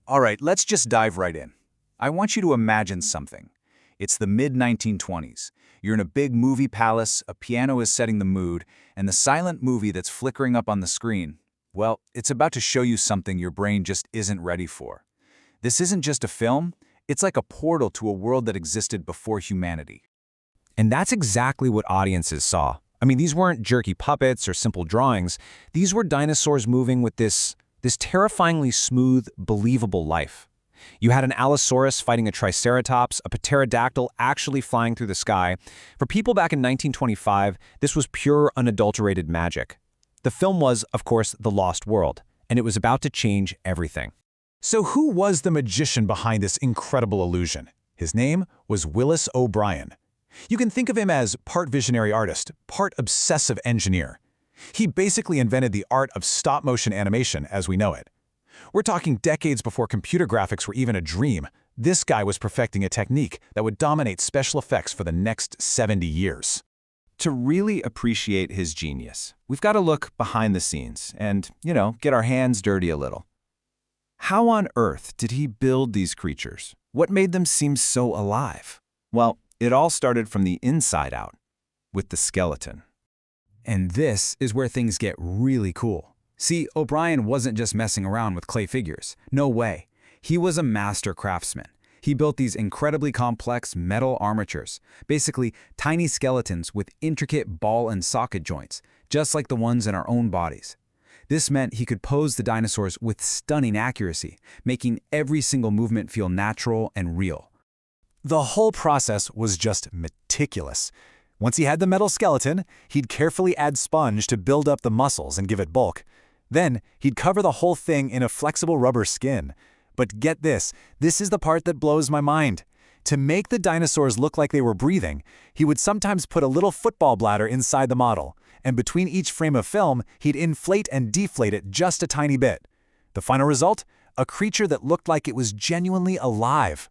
All right, let's just dive right in. I want you to imagine something. It's the mid-1920s. You're in a big movie palace, a piano is setting the mood, and the silent movie that's flickering up on the screen, well, it's about to show you something your brain just isn't ready for. This isn't just a film, it's like a portal to a world that existed before humanity. And that's exactly what audiences saw. I mean, these weren't jerky puppets or simple drawings. These were dinosaurs moving with this terrifyingly smooth, believable life. You had an Allosaurus fighting a Triceratops, a pterodactyl actually flying through the sky. For people back in 1925, this was pure, unadulterated magic. The film was, of course, The Lost World, and it was about to change everything. So who was the magician behind this incredible illusion? His name was Willis O'Brien. You can think of him as part visionary artist, part obsessive engineer. He basically invented the art of stop-motion animation as we know it. We're talking decades before computer graphics were even a dream. This guy was perfecting a technique that would dominate special effects for the next 70 years. To really appreciate his genius, we've got to look behind the scenes and, get our hands dirty a little. How on earth did he build these creatures? What made them seem so alive? Well, it all started from the inside out, with the skeleton. And this is where things get really cool. See, O'Brien wasn't just messing around with clay figures. No way. He was a master craftsman. He built these incredibly complex metal armatures, basically tiny skeletons with intricate ball and socket joints, just like the ones in our own bodies. This meant he could pose the dinosaurs with stunning accuracy, making every single movement feel natural and real. The whole process was just meticulous. Once he had the metal skeleton, he'd carefully add sponge to build up the muscles and give it bulk. Then, he'd cover the whole thing in a flexible rubber skin. But get this is the part that blows my mind. To make the dinosaurs look like they were breathing, he would sometimes put a little football bladder inside the model, and between each frame of film, he'd inflate and deflate it just a tiny bit. The final result? A creature that looked like it was genuinely alive.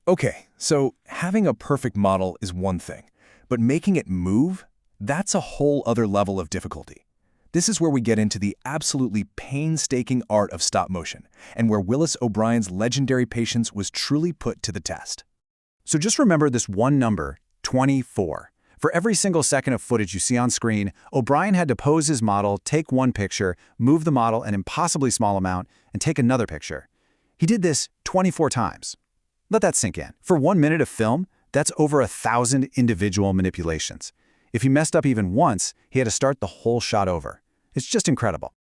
Okay, so having a perfect model is one thing, but making it move? That's a whole other level of difficulty. This is where we get into the absolutely painstaking art of stop motion, and where Willis O'Brien's legendary patience was truly put to the test. So just remember this one number, 24. For every single second of footage you see on screen, O'Brien had to pose his model, take one picture, move the model an impossibly small amount, and take another picture. He did this 24 times. Let that sink in. For 1 minute of film, that's over 1,000 individual manipulations. If he messed up even once, he had to start the whole shot over. It's just incredible.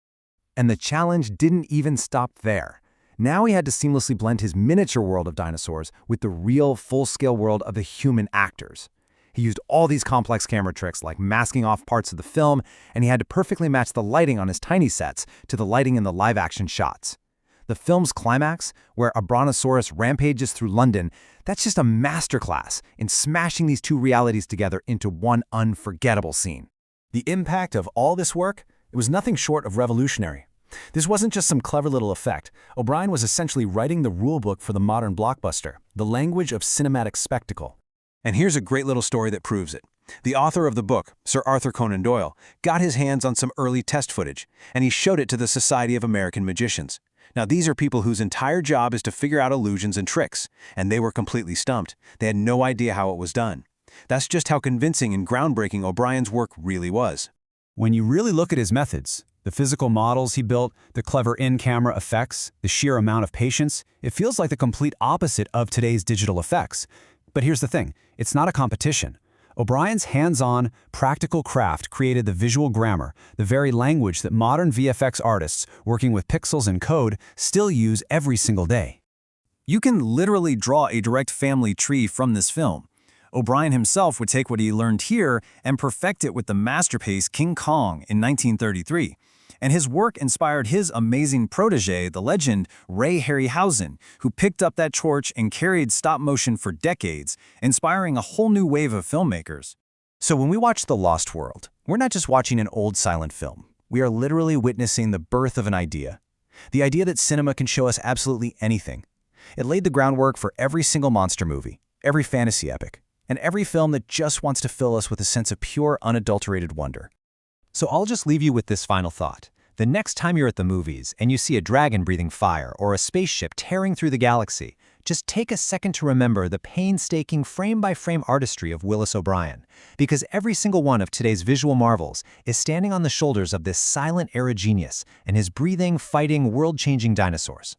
And the challenge didn't even stop there. Now he had to seamlessly blend his miniature world of dinosaurs with the real, full-scale world of the human actors. He used all these complex camera tricks like masking off parts of the film, and he had to perfectly match the lighting on his tiny sets to the lighting in the live-action shots. The film's climax, where a brontosaurus rampages through London, that's just a masterclass in smashing these two realities together into one unforgettable scene. The impact of all this work, it was nothing short of revolutionary. This wasn't just some clever little effect. O'Brien was essentially writing the rulebook for the modern blockbuster, the language of cinematic spectacle. And here's a great little story that proves it. The author of the book, Sir Arthur Conan Doyle, got his hands on some early test footage, and he showed it to the Society of American Magicians. Now, these are people whose entire job is to figure out illusions and tricks, and they were completely stumped. They had no idea how it was done. That's just how convincing and groundbreaking O'Brien's work really was. When you really look at his methods, the physical models he built, the clever in-camera effects, the sheer amount of patience, it feels like the complete opposite of today's digital effects. But here's the thing, it's not a competition. O'Brien's hands-on, practical craft created the visual grammar, the very language that modern VFX artists working with pixels and code still use every single day. You can literally draw a direct family tree from this film. O'Brien himself would take what he learned here and perfect it with the masterpiece King Kong in 1933. And his work inspired his amazing protege, the legend Ray Harryhausen, who picked up that torch and carried stop motion for decades, inspiring a whole new wave of filmmakers. So when we watch The Lost World, we're not just watching an old silent film. We are literally witnessing the birth of an idea. The idea that cinema can show us absolutely anything. It laid the groundwork for every single monster movie, every fantasy epic, and every film that just wants to fill us with a sense of pure, unadulterated wonder. So I'll just leave you with this final thought. The next time you're at the movies and you see a dragon breathing fire or a spaceship tearing through the galaxy, just take a second to remember the painstaking frame-by-frame artistry of Willis O'Brien, because every single one of today's visual marvels is standing on the shoulders of this silent era genius and his breathing, fighting, world-changing dinosaurs.